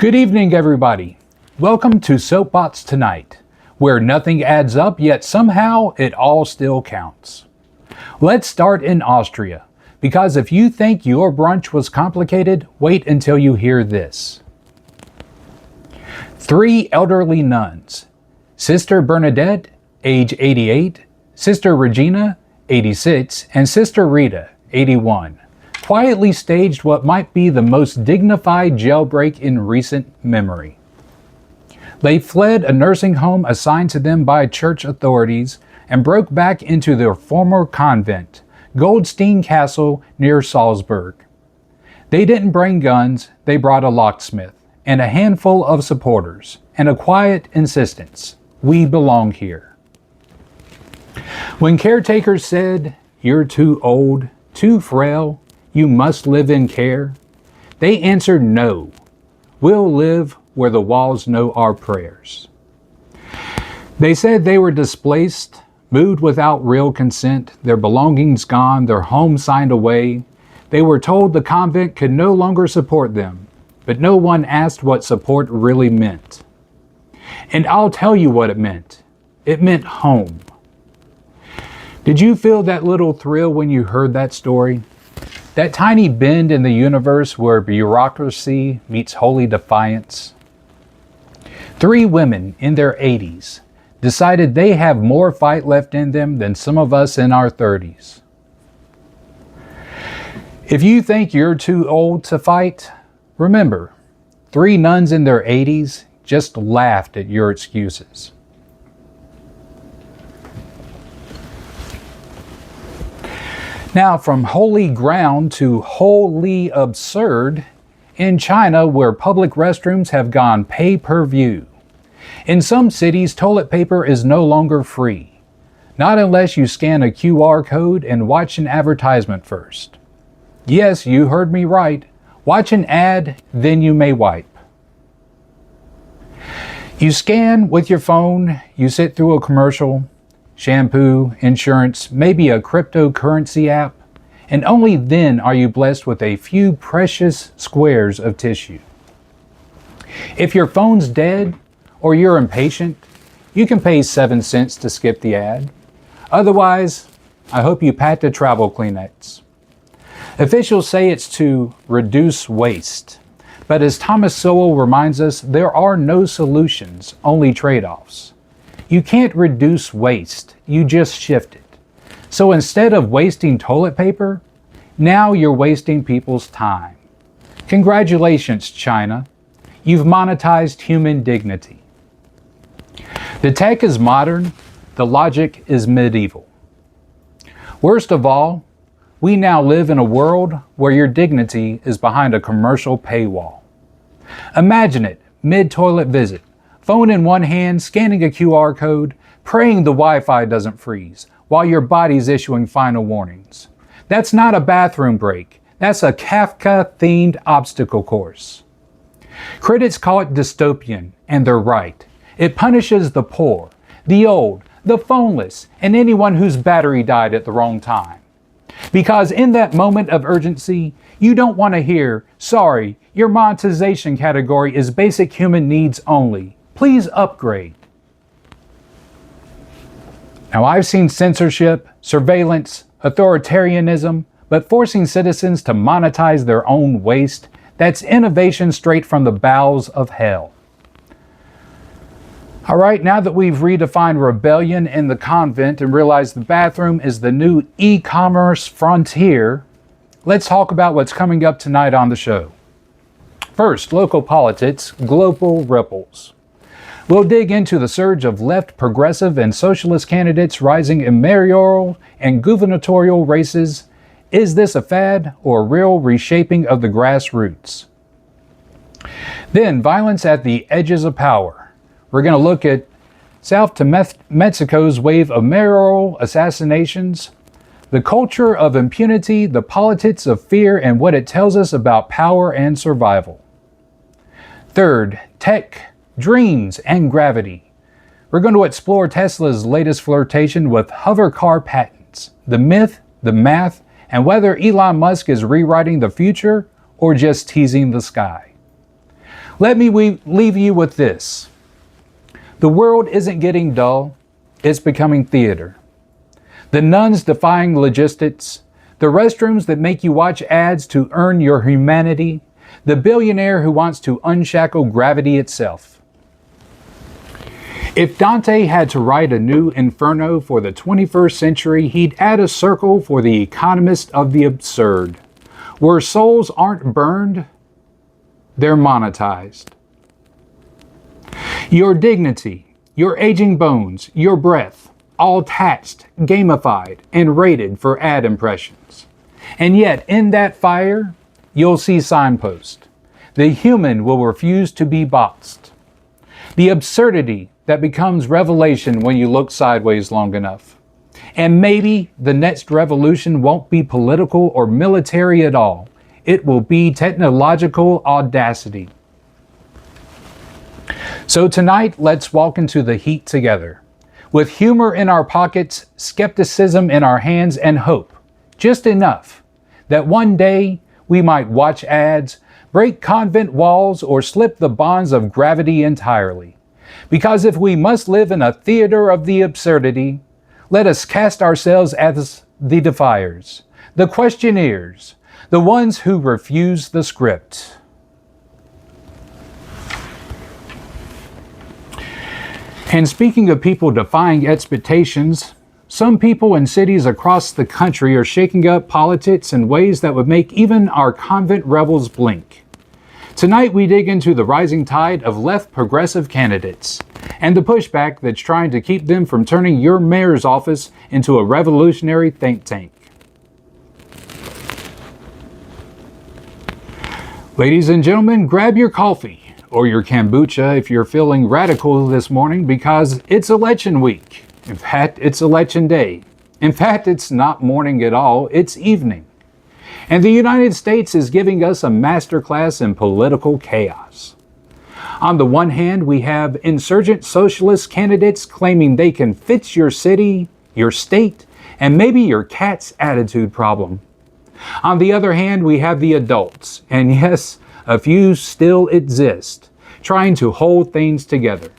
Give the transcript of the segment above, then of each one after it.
Good evening, everybody. Welcome to Soapbox Tonight, where nothing adds up, yet somehow it all still counts. Let's start in Austria, because if you think your brunch was complicated, wait until you hear this. 3 elderly nuns, Sister Bernadette, age 88, Sister Regina, 86, and Sister Rita, 81. Quietly staged what might be the most dignified jailbreak in recent memory. They fled a nursing home assigned to them by church authorities and broke back into their former convent, Goldstein Castle near Salzburg. They didn't bring guns, they brought a locksmith and a handful of supporters and a quiet insistence, "We belong here." When caretakers said, "You're too old, too frail, you must live in care," they answered, "No, we'll live where the walls know our prayers." They said they were displaced, moved without real consent, their belongings gone, their home signed away. They were told the convent could no longer support them, but no one asked what support really meant. And I'll tell you what it meant. It meant home. Did you feel that little thrill when you heard that story? That tiny bend in the universe where bureaucracy meets holy defiance? 3 women in their 80s decided they have more fight left in them than some of us in our 30s. If you think you're too old to fight, remember, 3 nuns in their 80s just laughed at your excuses. Now, from holy ground to wholly absurd, in China, where public restrooms have gone pay-per-view. In some cities, toilet paper is no longer free, not unless you scan a QR code and watch an advertisement first. Yes, you heard me right. Watch an ad, then you may wipe. You scan with your phone, you sit through a commercial, shampoo, insurance, maybe a cryptocurrency app, and only then are you blessed with a few precious squares of tissue. If your phone's dead or you're impatient, you can pay 7 cents to skip the ad. Otherwise, I hope you pack the travel Kleenex. Officials say it's to reduce waste, but as Thomas Sowell reminds us, there are no solutions, only trade-offs. You can't reduce waste, you just shift it. So instead of wasting toilet paper, now you're wasting people's time. Congratulations, China. You've monetized human dignity. The tech is modern, the logic is medieval. Worst of all, we now live in a world where your dignity is behind a commercial paywall. Imagine it, mid-toilet visit. Phone in one hand, scanning a QR code, praying the Wi-Fi doesn't freeze, while your body's issuing final warnings. That's not a bathroom break. That's a Kafka-themed obstacle course. Critics call it dystopian, and they're right. It punishes the poor, the old, the phoneless, and anyone whose battery died at the wrong time. Because in that moment of urgency, you don't want to hear, "Sorry, your monetization category is basic human needs only. Please upgrade." Now, I've seen censorship, surveillance, authoritarianism, but forcing citizens to monetize their own waste, that's innovation straight from the bowels of hell. All right, now that we've redefined rebellion in the convent and realized the bathroom is the new e-commerce frontier, let's talk about what's coming up tonight on the show. First, local politics, global ripples. We'll dig into the surge of left, progressive, and socialist candidates rising in mayoral and gubernatorial races. Is this a fad or a real reshaping of the grassroots? Then, violence at the edges of power. We're going to look at South to Mexico's wave of mayoral assassinations, the culture of impunity, the politics of fear, and what it tells us about power and survival. Third, tech, dreams, and gravity. We're going to explore Tesla's latest flirtation with hover car patents, the myth, the math, and whether Elon Musk is rewriting the future or just teasing the sky. Let me leave you with this. The world isn't getting dull, it's becoming theater. The nuns defying logistics, the restrooms that make you watch ads to earn your humanity, the billionaire who wants to unshackle gravity itself. If Dante had to write a new Inferno for the 21st century, he'd add a circle for the economist of the absurd, where souls aren't burned, they're monetized. Your dignity, your aging bones, your breath, all taxed, gamified, and rated for ad impressions. And yet, in that fire, you'll see signposts. The human will refuse to be boxed. The absurdity that becomes revelation when you look sideways long enough. And maybe the next revolution won't be political or military at all. It will be technological audacity. So tonight, let's walk into the heat together. With humor in our pockets, skepticism in our hands, and hope, just enough that one day we might watch ads, break convent walls, or slip the bonds of gravity entirely. Because if we must live in a theater of the absurdity, let us cast ourselves as the defiers, the questioneers, the ones who refuse the script. And speaking of people defying expectations, some people in cities across the country are shaking up politics in ways that would make even our convent rebels blink. Tonight we dig into the rising tide of left progressive candidates and the pushback that's trying to keep them from turning your mayor's office into a revolutionary think tank. Ladies and gentlemen, grab your coffee or your kombucha if you're feeling radical this morning, because it's election week. In fact, it's election day. In fact, it's not morning at all, it's evening. And the United States is giving us a masterclass in political chaos. On the one hand, we have insurgent socialist candidates claiming they can fix your city, your state, and maybe your cat's attitude problem. On the other hand, we have the adults, and yes, a few still exist, trying to hold things together.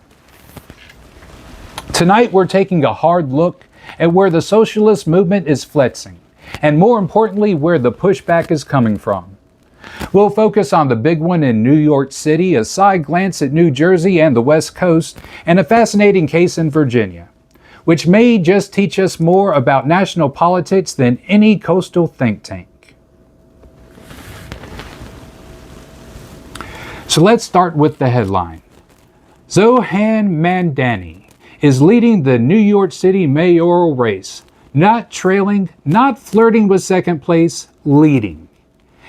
Tonight, we're taking a hard look at where the socialist movement is flexing, and more importantly, where the pushback is coming from. We'll focus on the big one in New York City, a side glance at New Jersey and the West Coast, and a fascinating case in Virginia, which may just teach us more about national politics than any coastal think tank. So let's start with the headline. Zohan Mamdani is leading the New York City mayoral race, not trailing, not flirting with second place, leading.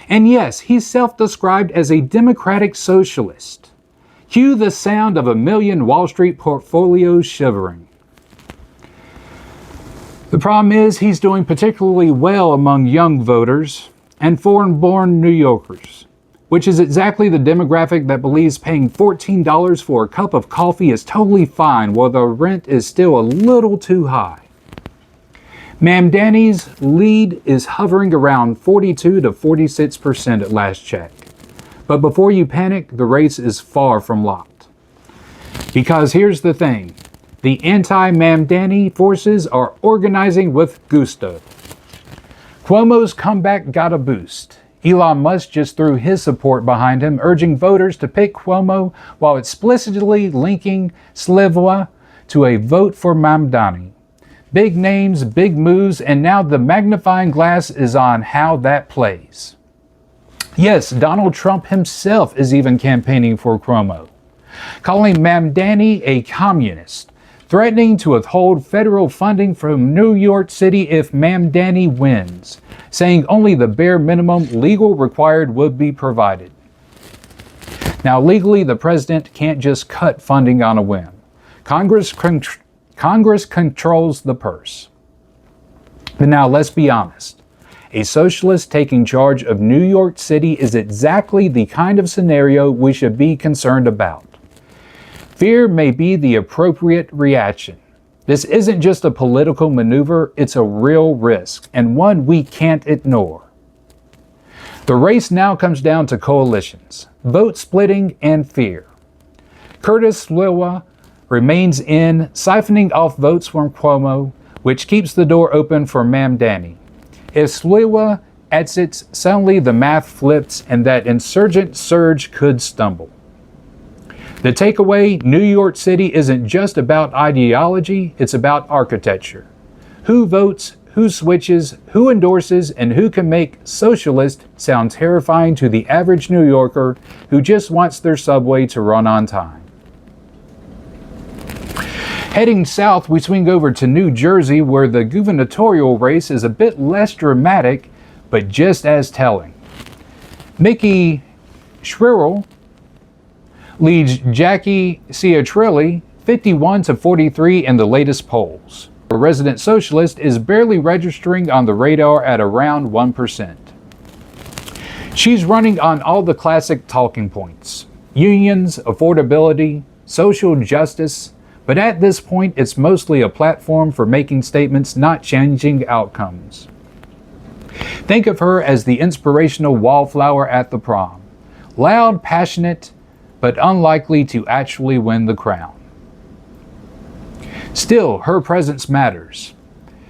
And yes, he's self-described as a democratic socialist. Cue the sound of a million Wall Street portfolios shivering. The problem is he's doing particularly well among young voters and foreign-born New Yorkers, which is exactly the demographic that believes paying $14 for a cup of coffee is totally fine while the rent is still a little too high. Mamdani's lead is hovering around 42 to 46% at last check. But before you panic, the race is far from locked. Because here's the thing, the anti-Mamdani forces are organizing with gusto. Cuomo's comeback got a boost. Elon Musk just threw his support behind him, urging voters to pick Cuomo while explicitly linking Slivwa to a vote for Mamdani. Big names, big moves, and now the magnifying glass is on how that plays. Yes, Donald Trump himself is even campaigning for Cuomo, calling Mamdani a communist, threatening to withhold federal funding from New York City if Mamdani wins, saying only the bare minimum legal required would be provided. Now, legally, the president can't just cut funding on a whim. Congress controls the purse. But now, let's be honest. A socialist taking charge of New York City is exactly the kind of scenario we should be concerned about. Fear may be the appropriate reaction. This isn't just a political maneuver, it's a real risk, and one we can't ignore. The race now comes down to coalitions. vote splitting, and fear. Curtis Sliwa remains in, siphoning off votes from Cuomo, which keeps the door open for Mamdani. If Sliwa exits, suddenly the math flips and that insurgent surge could stumble. The takeaway: New York City isn't just about ideology, it's about architecture. Who votes, who switches, who endorses, and who can make socialist sound terrifying to the average New Yorker who just wants their subway to run on time. Heading south, we swing over to New Jersey, where the gubernatorial race is a bit less dramatic, but just as telling. Mickey Schwirl leads Jackie Ciatrilli 51-43 in the latest polls. A resident socialist is barely registering on the radar at around 1%. She's running on all the classic talking points: unions, affordability, social justice, but at this point it's mostly a platform for making statements, not changing outcomes. Think of her as the inspirational wallflower at the prom. Loud, passionate, but unlikely to actually win the crown. Still, her presence matters.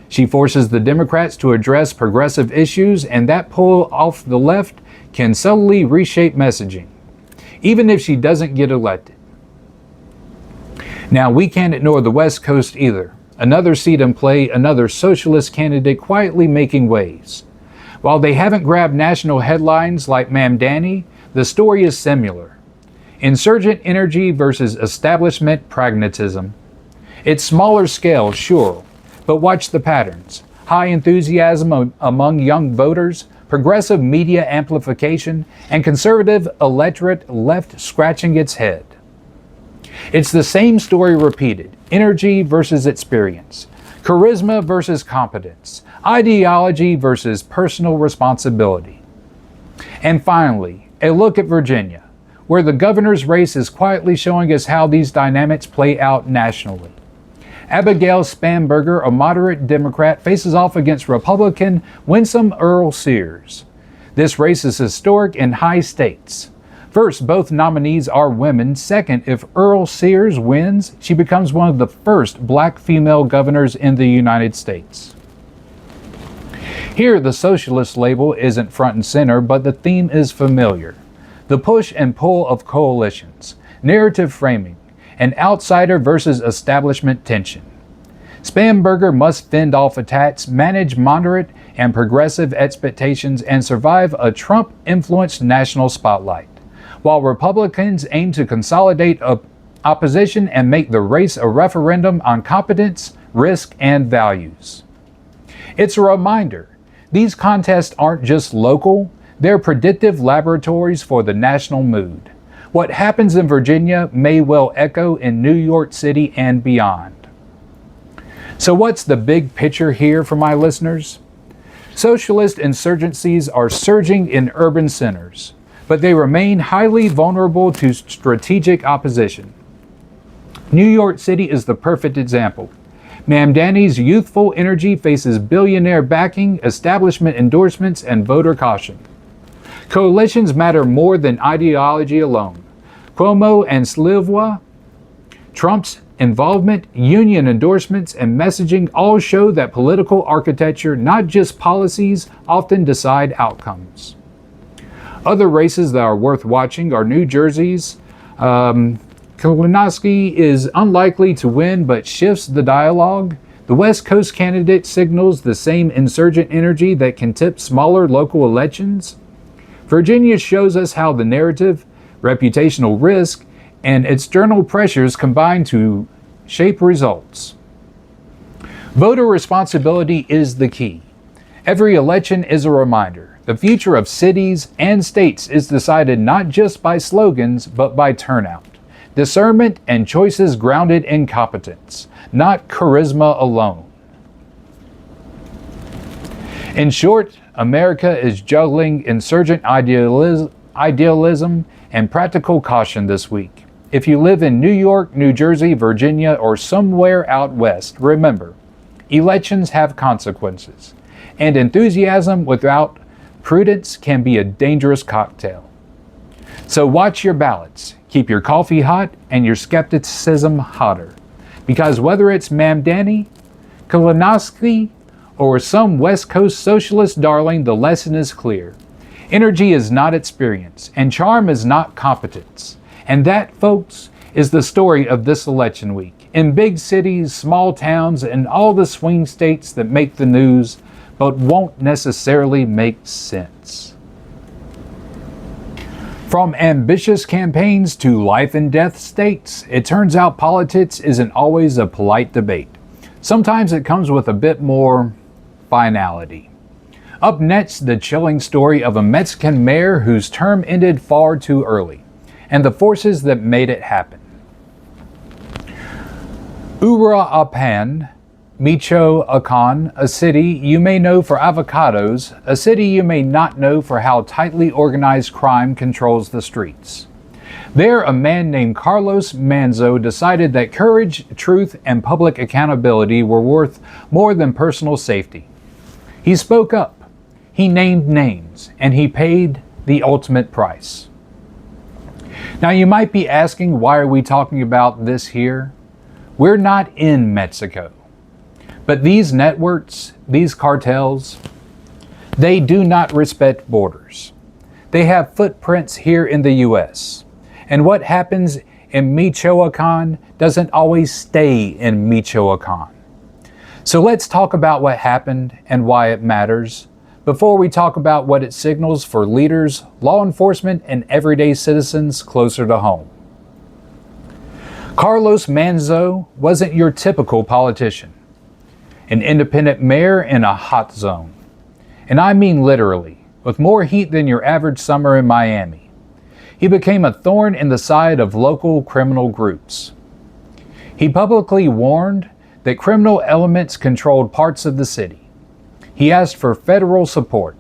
She forces the Democrats to address progressive issues, and that pull off the left can subtly reshape messaging, even if she doesn't get elected. Now, we can't ignore the West Coast either. Another seat in play, another socialist candidate quietly making waves. While they haven't grabbed national headlines like Mamdani, the story is similar. Insurgent energy versus establishment pragmatism. It's smaller scale, sure, but watch the patterns. High enthusiasm among young voters, progressive media amplification, and conservative electorate left scratching its head. It's the same story repeated: energy versus experience, charisma versus competence, ideology versus personal responsibility. And finally, a look at Virginia, where the governor's race is quietly showing us how these dynamics play out nationally. Abigail Spanberger, a moderate Democrat, faces off against Republican Winsome Earl Sears. This race is historic in high stakes. First, both nominees are women. Second, if Earl Sears wins, she becomes one of the first black female governors in the United States. Here, the socialist label isn't front and center, but the theme is familiar. The push and pull of coalitions, narrative framing, and outsider versus establishment tension. Spanberger must fend off attacks, manage moderate and progressive expectations, and survive a Trump-influenced national spotlight, while Republicans aim to consolidate opposition and make the race a referendum on competence, risk, and values. It's a reminder, these contests aren't just local, they're predictive laboratories for the national mood. What happens in Virginia may well echo in New York City and beyond. So what's the big picture here for my listeners? Socialist insurgencies are surging in urban centers, but they remain highly vulnerable to strategic opposition. New York City is the perfect example. Mamdani's youthful energy faces billionaire backing, establishment endorsements, and voter caution. Coalitions matter more than ideology alone. Cuomo and Sliwa, Trump's involvement, union endorsements, and messaging all show that political architecture, not just policies, often decide outcomes. Other races that are worth watching are New Jersey's. Kalinowski is unlikely to win but shifts the dialogue. The West Coast candidate signals the same insurgent energy that can tip smaller local elections. Virginia shows us how the narrative, reputational risk, and external pressures combine to shape results. Voter responsibility is the key. Every election is a reminder. The future of cities and states is decided not just by slogans, but by turnout, discernment, and choices grounded in competence, not charisma alone. In short, America is juggling insurgent idealism and practical caution this week. If you live in New York, New Jersey, Virginia, or somewhere out west, remember, elections have consequences, and enthusiasm without prudence can be a dangerous cocktail. So watch your ballots, keep your coffee hot and your skepticism hotter. Because whether it's Mamdani, Kalinowski, or some West Coast socialist darling, the lesson is clear. Energy is not experience, and charm is not competence. And that, folks, is the story of this election week. In big cities, small towns, and all the swing states that make the news, but won't necessarily make sense. From ambitious campaigns to life and death states, it turns out politics isn't always a polite debate. Sometimes it comes with a bit more finality. Up next, the chilling story of a Mexican mayor whose term ended far too early, and the forces that made it happen. Uruapan, Michoacan, a city you may know for avocados, a city you may not know for how tightly organized crime controls the streets. There, a man named Carlos Manzo decided that courage, truth, and public accountability were worth more than personal safety. He spoke up, he named names, and he paid the ultimate price. Now you might be asking, why are we talking about this here? We're not in Mexico. But these networks, these cartels, they do not respect borders. They have footprints here in the US. And what happens in Michoacan doesn't always stay in Michoacan. So let's talk about what happened and why it matters, before we talk about what it signals for leaders, law enforcement, and everyday citizens closer to home. Carlos Manzo wasn't your typical politician. An independent mayor in a hot zone. And I mean literally, with more heat than your average summer in Miami. He became a thorn in the side of local criminal groups. He publicly warned that criminal elements controlled parts of the city. He asked for federal support.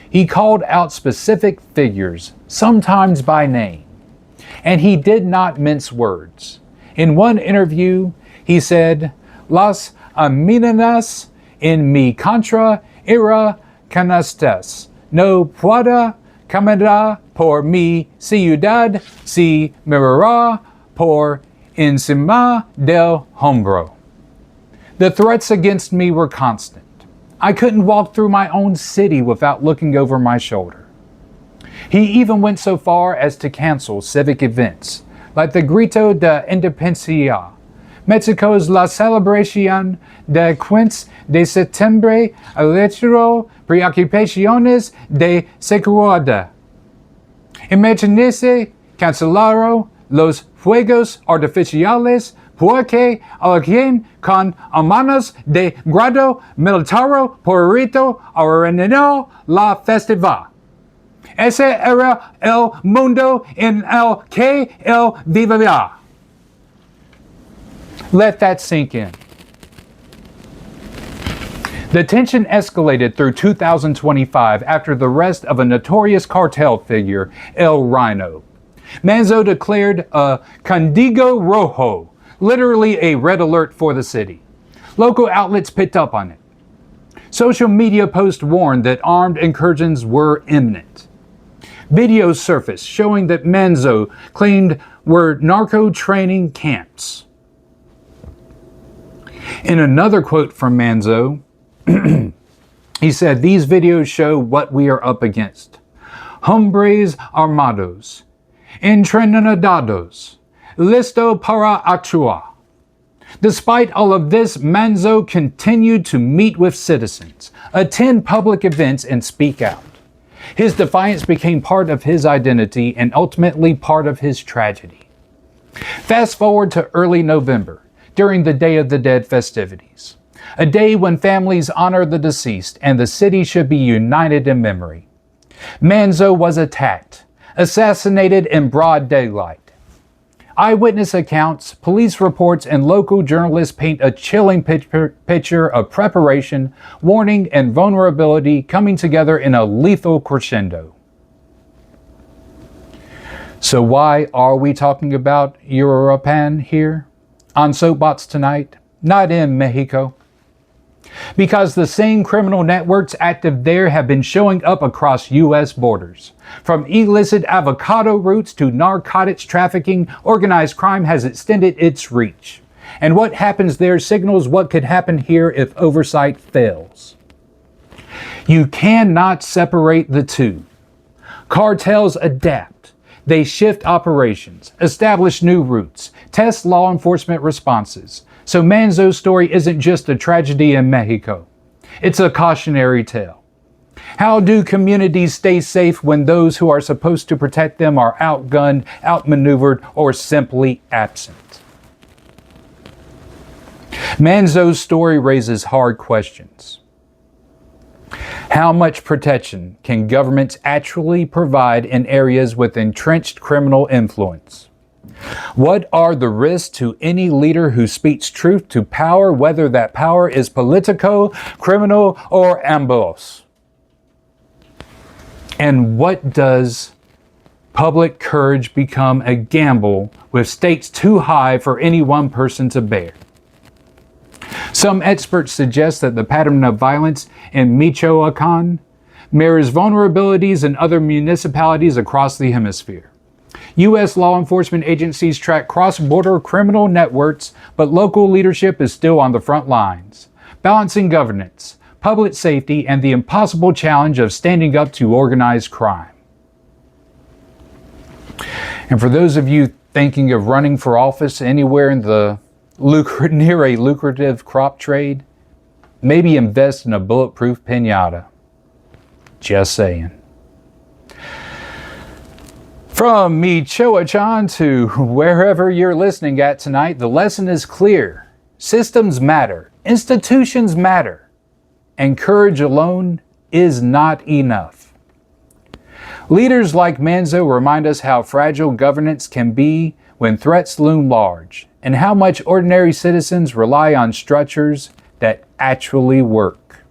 He called out specific figures, sometimes by name. And he did not mince words. In one interview, he said, "Las amenazas en mi contra era canastas. No pueda caminar por mi ciudad si mirara por encima del hombro." The threats against me were constant. I couldn't walk through my own city without looking over my shoulder. He even went so far as to cancel civic events, like the Grito de Independencia, Mexico's La Celebración de 15 de Septiembre, electoral preocupaciones de seguridad. Imagínese cancelaron los fuegos artificiales porque alguien con armas de grado militar por arruinó la festival. Ese era el mundo en el que él vivía. Let that sink in. The tension escalated through 2025 after the arrest of a notorious cartel figure, El Rhino. Manzo declared a Candido Rojo, literally a red alert for the city. Local outlets picked up on it. Social media posts warned that armed incursions were imminent. Videos surfaced showing that Manzo claimed were narco training camps. In another quote from Manzo, he said, "These videos show what we are up against. Hombres armados, entrenados, listo para actuar." Despite all of this, Manzo continued to meet with citizens, attend public events, and speak out. His defiance became part of his identity and ultimately part of his tragedy. Fast forward to early November, during the Day of the Dead festivities, a day when families honor the deceased and the city should be united in memory. Manzo was attacked, assassinated in broad daylight. Eyewitness accounts, police reports, and local journalists paint a chilling picture of preparation, warning, and vulnerability coming together in a lethal crescendo. So why are we talking about Uruapan here on Soapbox Tonight, not in Mexico? Because the same criminal networks active there have been showing up across U.S. borders. From illicit avocado roots to narcotics trafficking, organized crime has extended its reach. And what happens there signals what could happen here if oversight fails. You cannot separate the two. Cartels adapt. They shift operations, establish new routes, test law enforcement responses. So Manzo's story isn't just a tragedy in Mexico. It's a cautionary tale. How do communities stay safe when those who are supposed to protect them are outgunned, outmaneuvered, or simply absent? Manzo's story raises hard questions. How much protection can governments actually provide in areas with entrenched criminal influence? What are the risks to any leader who speaks truth to power, whether that power is politico, criminal, or ambos? And what does public courage become a gamble with stakes too high for any one person to bear? Some experts suggest that the pattern of violence in Michoacan mirrors vulnerabilities in other municipalities across the hemisphere. U.S. law enforcement agencies track cross-border criminal networks, but local leadership is still on the front lines, balancing governance, public safety, and the impossible challenge of standing up to organized crime. And for those of you thinking of running for office anywhere in the near a lucrative crop trade, maybe invest in a bulletproof piñata. Just saying. From Michoacan to wherever you're listening at tonight, the lesson is clear. Systems matter, institutions matter, and courage alone is not enough. Leaders like Manzo remind us how fragile governance can be when threats loom large, and how much ordinary citizens rely on structures that actually work.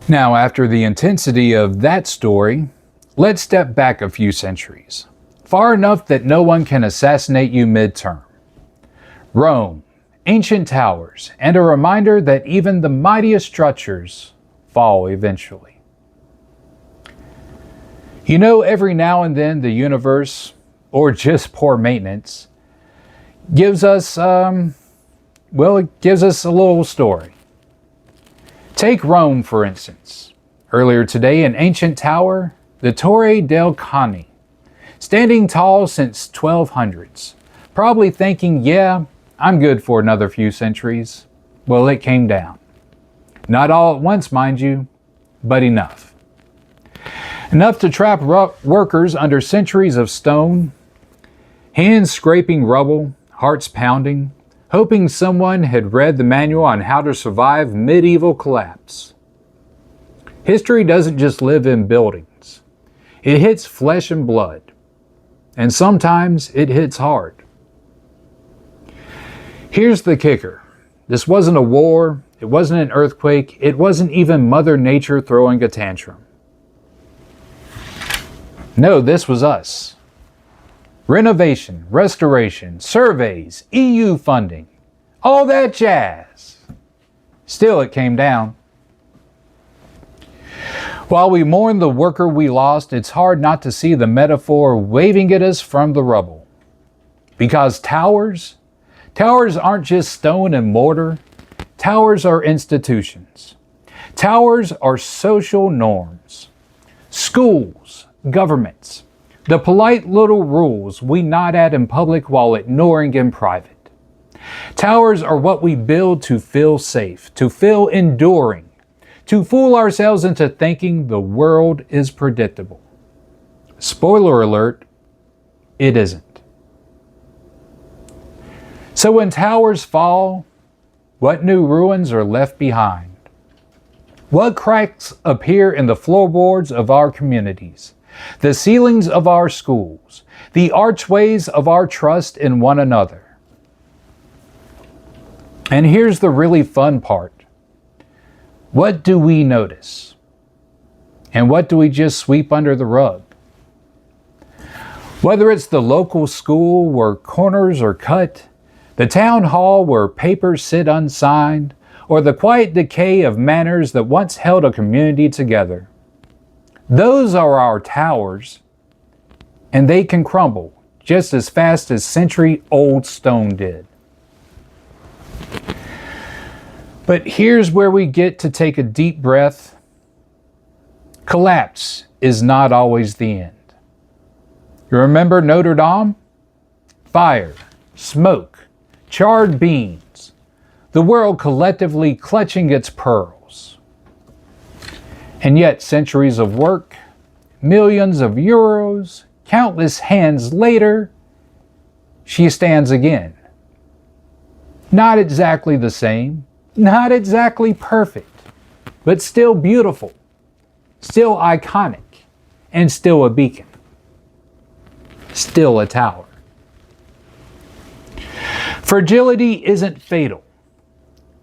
Now, after the intensity of that story, let's step back a few centuries, far enough that no one can assassinate you midterm. Rome, ancient towers, and a reminder that even the mightiest structures fall eventually. You know, every now and then the universe, or just poor maintenance, gives us a little story. Take Rome, for instance. Earlier today, an ancient tower, the Torre del Cane, standing tall since 1200s, probably thinking, yeah, I'm good for another few centuries. Well, it came down. Not all at once, mind you, but enough. Enough to trap workers under centuries of stone, hands scraping rubble, hearts pounding, hoping someone had read the manual on how to survive medieval collapse. History doesn't just live in buildings. It hits flesh and blood. And sometimes it hits hard. Here's the kicker. This wasn't a war. It wasn't an earthquake. It wasn't even Mother Nature throwing a tantrum. No, this was us. Renovation, restoration, surveys, EU funding, all that jazz. Still, it came down. While we mourn the worker we lost, it's hard not to see the metaphor waving at us from the rubble. Because towers aren't just stone and mortar. Towers are institutions. Towers are social norms. Schools, governments, the polite little rules we nod at in public while ignoring in private. Towers are what we build to feel safe, to feel enduring, to fool ourselves into thinking the world is predictable. Spoiler alert, it isn't. So when towers fall, what new ruins are left behind? What cracks appear in the floorboards of our communities, the ceilings of our schools, the archways of our trust in one another? And here's the really fun part. What do we notice? And what do we just sweep under the rug? Whether it's the local school where corners are cut, the town hall where papers sit unsigned, or the quiet decay of manners that once held a community together. Those are our towers, and they can crumble just as fast as century-old stone did. But here's where we get to take a deep breath. Collapse is not always the end. You remember Notre Dame? Fire, smoke, charred beams, the world collectively clutching its pearls. And yet centuries of work, millions of euros, countless hands later, she stands again. Not exactly the same, not exactly perfect, but still beautiful, still iconic, and still a beacon, still a tower. Fragility isn't fatal.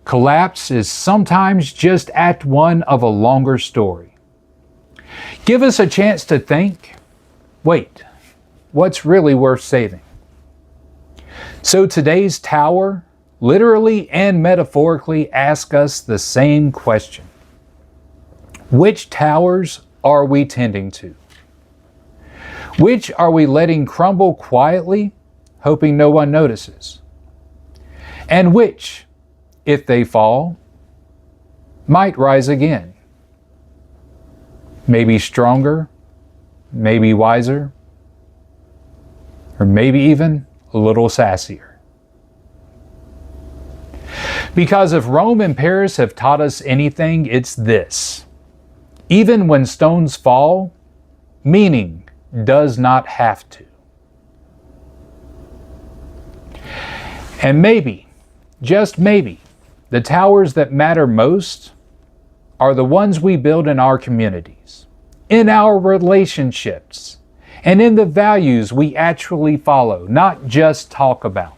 Collapse is sometimes just act one of a longer story. Give us a chance to think, wait, what's really worth saving? So today's tower, literally and metaphorically, asks us the same question. Which towers are we tending to? Which are we letting crumble quietly, hoping no one notices? And which, if they fall, might rise again? Maybe stronger, maybe wiser, or maybe even a little sassier. Because if Rome and Paris have taught us anything, it's this. Even when stones fall, meaning does not have to. And maybe, just maybe, the towers that matter most are the ones we build in our communities, in our relationships, and in the values we actually follow, not just talk about.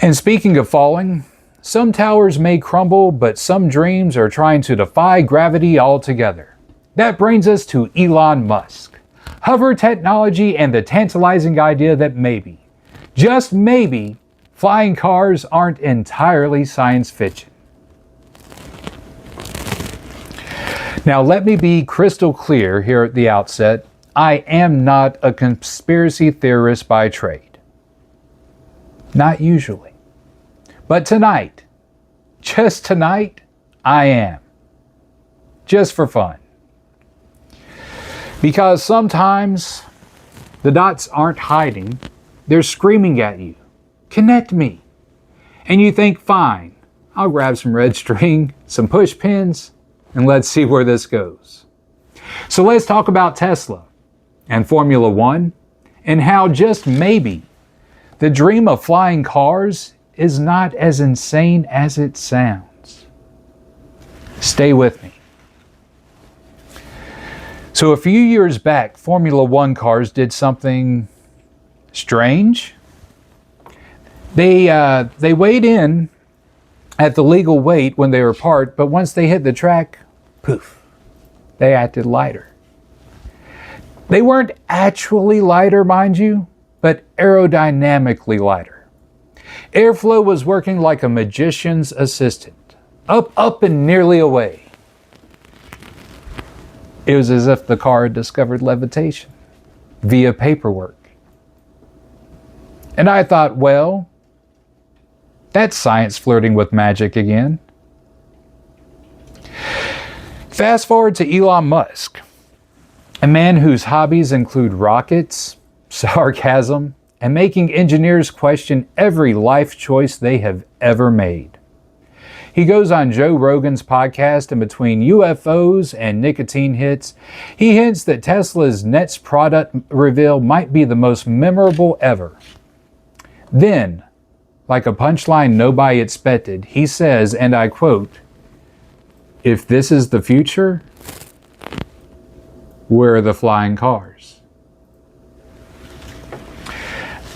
And speaking of falling, some towers may crumble, but some dreams are trying to defy gravity altogether. That brings us to Elon Musk, hover technology, and the tantalizing idea that maybe, just maybe, flying cars aren't entirely science fiction. Now, let me be crystal clear here at the outset. I am not a conspiracy theorist by trade. Not usually. But tonight, just tonight, I am. Just for fun. Because sometimes the dots aren't hiding, they're screaming at you. Connect me. And you think, fine, I'll grab some red string, some push pins, and let's see where this goes. So let's talk about Tesla and Formula One and how just maybe the dream of flying cars is not as insane as it sounds. Stay with me. So a few years back, Formula One cars did something strange. They weighed in at the legal weight when they were parked, but once they hit the track, poof, they acted lighter. They weren't actually lighter, mind you, but aerodynamically lighter. Airflow was working like a magician's assistant. Up, and nearly away. It was as if the car had discovered levitation via paperwork. And I thought, well, that's science flirting with magic again. Fast forward to Elon Musk, a man whose hobbies include rockets, sarcasm, and making engineers question every life choice they have ever made. He goes on Joe Rogan's podcast, and between UFOs and nicotine hits, he hints that Tesla's next product reveal might be the most memorable ever. Then, like a punchline nobody expected, he says, and I quote, "If this is the future, where are the flying cars?"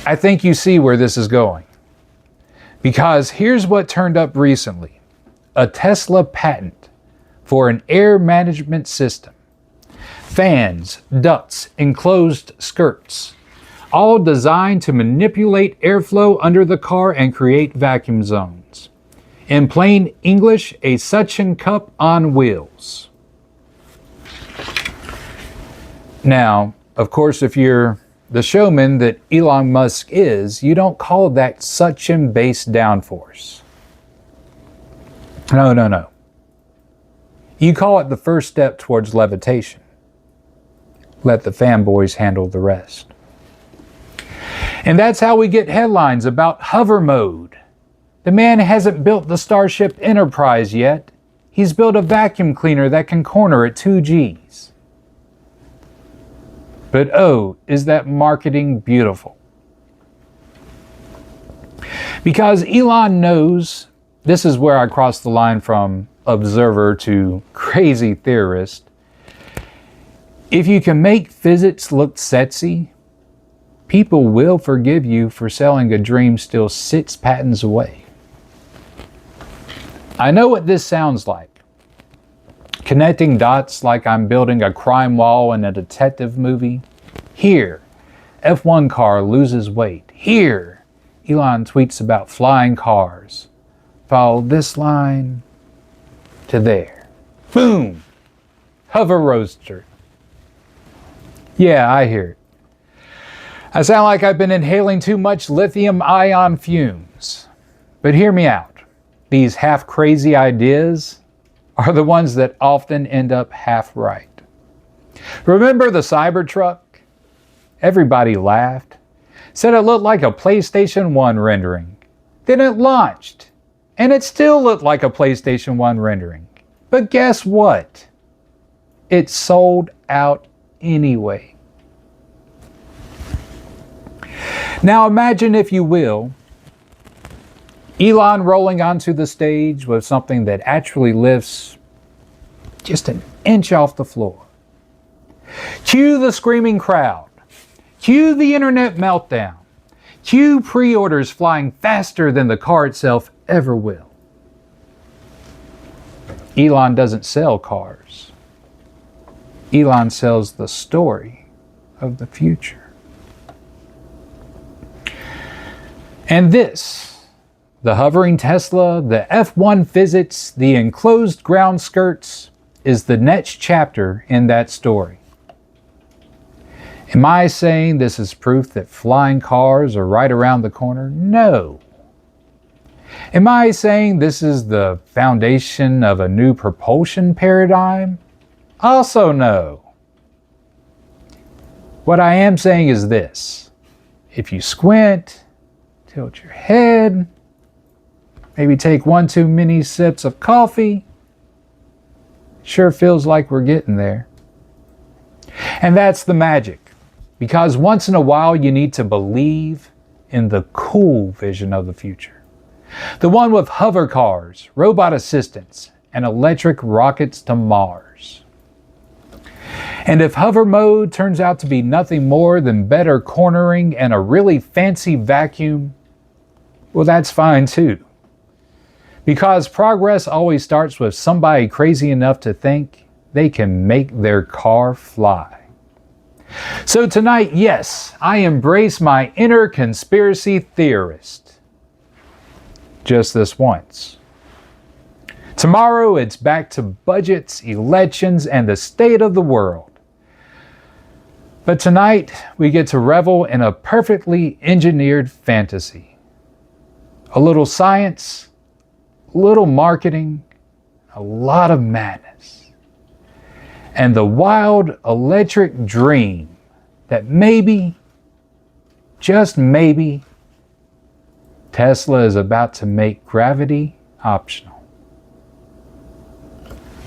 I think you see where this is going. Because here's what turned up recently. A Tesla patent for an air management system. Fans, ducts, enclosed skirts. all designed to manipulate airflow under the car and create vacuum zones. In plain English, a suction cup on wheels. Now, of course, if you're the showman that Elon Musk is, you don't call that suction-based downforce. No. You call it the first step towards levitation. Let the fanboys handle the rest. And that's how we get headlines about hover mode. The man hasn't built the Starship Enterprise yet. He's built a vacuum cleaner that can corner at 2 Gs. But oh, is that marketing beautiful? Because Elon knows, this is where I cross the line from observer to crazy theorist. If you can make physics look sexy, people will forgive you for selling a dream still 6 patents away. I know what this sounds like. Connecting dots like I'm building a crime wall in a detective movie. Here, F1 car loses weight. Here, Elon tweets about flying cars. Follow this line to there. Boom! Hover roadster. Yeah, I hear it. I sound like I've been inhaling too much lithium-ion fumes. But hear me out. These half-crazy ideas are the ones that often end up half right. Remember the Cybertruck? Everybody laughed. Said it looked like a PlayStation 1 rendering. Then it launched. And it still looked like a PlayStation 1 rendering. But guess what? It sold out anyway. Now imagine, if you will, Elon rolling onto the stage with something that actually lifts just an inch off the floor. Cue the screaming crowd. Cue the internet meltdown. Cue pre-orders flying faster than the car itself ever will. Elon doesn't sell cars. Elon sells the story of the future. And this, the hovering Tesla, the F1 physics, the enclosed ground skirts, is the next chapter in that story. Am I saying this is proof that flying cars are right around the corner? No. Am I saying this is the foundation of a new propulsion paradigm? Also no. What I am saying is this. If you squint, tilt your head, maybe take 1 too many sips of coffee, sure feels like we're getting there. And that's the magic. Because once in a while you need to believe in the cool vision of the future. The one with hover cars, robot assistants, and electric rockets to Mars. And if hover mode turns out to be nothing more than better cornering and a really fancy vacuum, well, that's fine too. Because progress always starts with somebody crazy enough to think they can make their car fly. So tonight, yes, I embrace my inner conspiracy theorist. Just this once. Tomorrow, it's back to budgets, elections, and the state of the world. But tonight, we get to revel in a perfectly engineered fantasy. A little science, a little marketing, a lot of madness. And the wild electric dream that maybe, just maybe, Tesla is about to make gravity optional.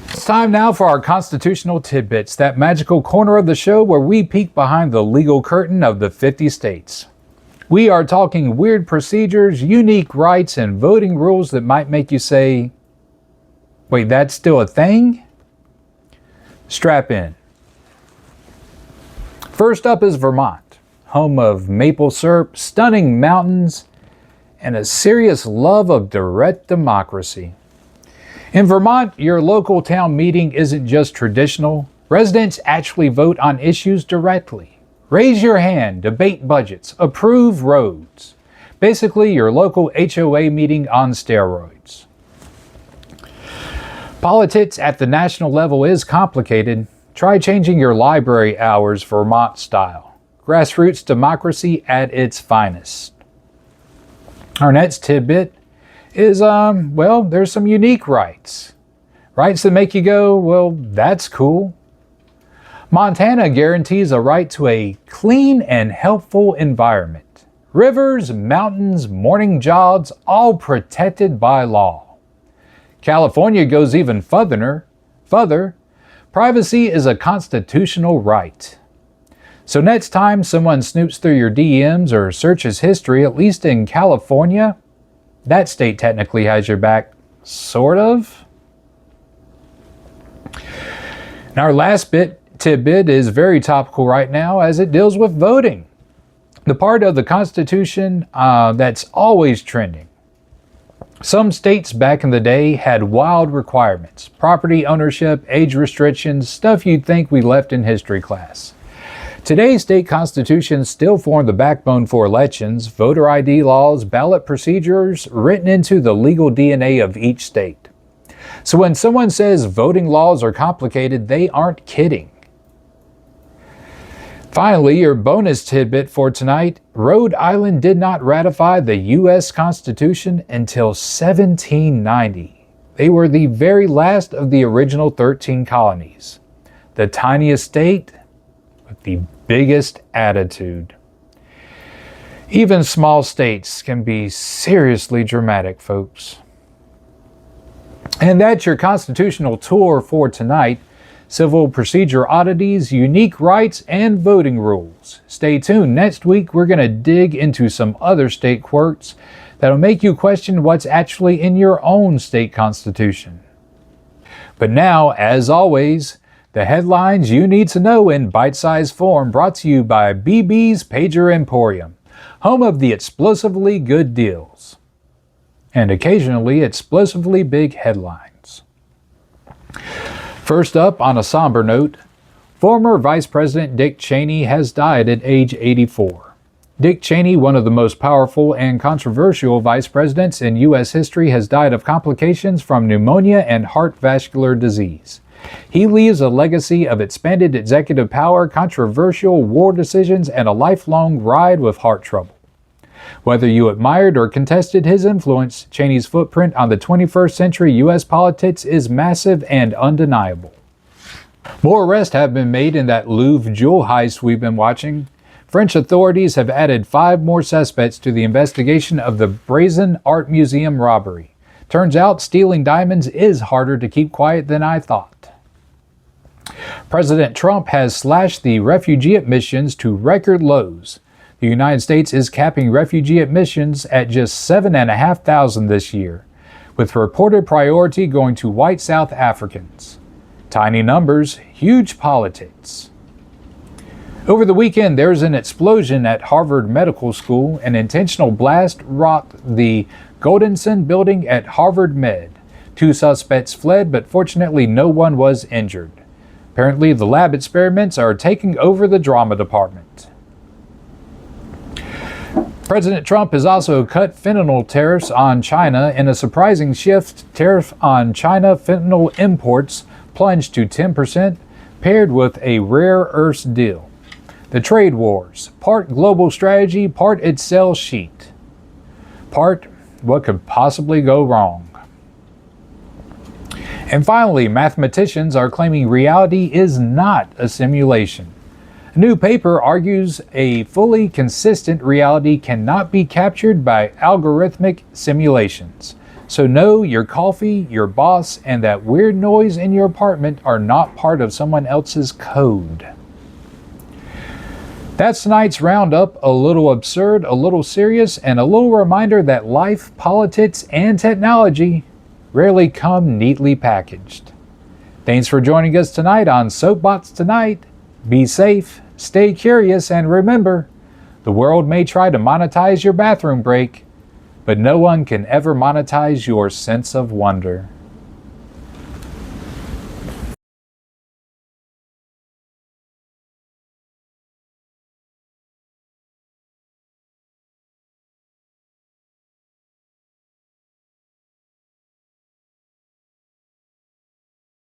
It's time now for our constitutional tidbits, that magical corner of the show where we peek behind the legal curtain of the 50 states. We are talking weird procedures, unique rights, and voting rules that might make you say, wait, that's still a thing? Strap in. First up is Vermont, home of maple syrup, stunning mountains, and a serious love of direct democracy. In Vermont, your local town meeting isn't just traditional. Residents actually vote on issues directly. Raise your hand, debate budgets, approve roads. Basically, your local HOA meeting on steroids. Politics at the national level is complicated. Try changing your library hours Vermont style. Grassroots democracy at its finest. Our next tidbit is, there's some unique rights. Rights that make you go, well, that's cool. Montana guarantees a right to a clean and healthful environment. Rivers, mountains, morning jogs, all protected by law. California goes even further. Privacy is a constitutional right. So next time someone snoops through your DMs or searches history, at least in California, that state technically has your back, sort of. And our last tidbit is very topical right now as it deals with voting. The part of the Constitution that's always trending. Some states back in the day had wild requirements, property ownership, age restrictions, stuff you'd think we left in history class. Today's state constitutions still form the backbone for elections, voter ID laws, ballot procedures written into the legal DNA of each state. So when someone says voting laws are complicated, they aren't kidding. Finally, your bonus tidbit for tonight, Rhode Island did not ratify the U.S. Constitution until 1790. They were the very last of the original 13 colonies. The tiniest state with the biggest attitude. Even small states can be seriously dramatic, folks. And that's your constitutional tour for tonight. Civil procedure oddities, unique rights, and voting rules. Stay tuned. Next week, we're going to dig into some other state quirks that'll make you question what's actually in your own state constitution. But now, as always, the headlines you need to know in bite-sized form brought to you by BB's Pager Emporium, home of the explosively good deals. And occasionally explosively big headlines. First up, on a somber note, former Vice President Dick Cheney has died at age 84. Dick Cheney, one of the most powerful and controversial vice presidents in U.S. history, has died of complications from pneumonia and heart vascular disease. He leaves a legacy of expanded executive power, controversial war decisions, and a lifelong ride with heart trouble. Whether you admired or contested his influence, Cheney's footprint on the 21st century U.S. politics is massive and undeniable. More arrests have been made in that Louvre jewel heist we've been watching. French authorities have added 5 more suspects to the investigation of the Brazen Art Museum robbery. Turns out stealing diamonds is harder to keep quiet than I thought. President Trump has slashed the refugee admissions to record lows. The United States is capping refugee admissions at just 7,500 this year, with reported priority going to white South Africans. Tiny numbers, huge politics. Over the weekend, there's an explosion at Harvard Medical School. An intentional blast rocked the Goldenson building at Harvard Med. 2 suspects fled, but fortunately no one was injured. Apparently, the lab experiments are taking over the drama department. President Trump has also cut fentanyl tariffs on China. In a surprising shift, tariff on China fentanyl imports plunged to 10%, paired with a rare earths deal. The trade wars, part global strategy, part Excel sheet. Part what could possibly go wrong. And finally, mathematicians are claiming reality is not a simulation. A new paper argues a fully consistent reality cannot be captured by algorithmic simulations. So no, your coffee, your boss, and that weird noise in your apartment are not part of someone else's code. That's tonight's roundup, a little absurd, a little serious, and a little reminder that life, politics, and technology rarely come neatly packaged. Thanks for joining us tonight on Soapbox Tonight. Be safe, stay curious, and remember, the world may try to monetize your bathroom break, but no one can ever monetize your sense of wonder.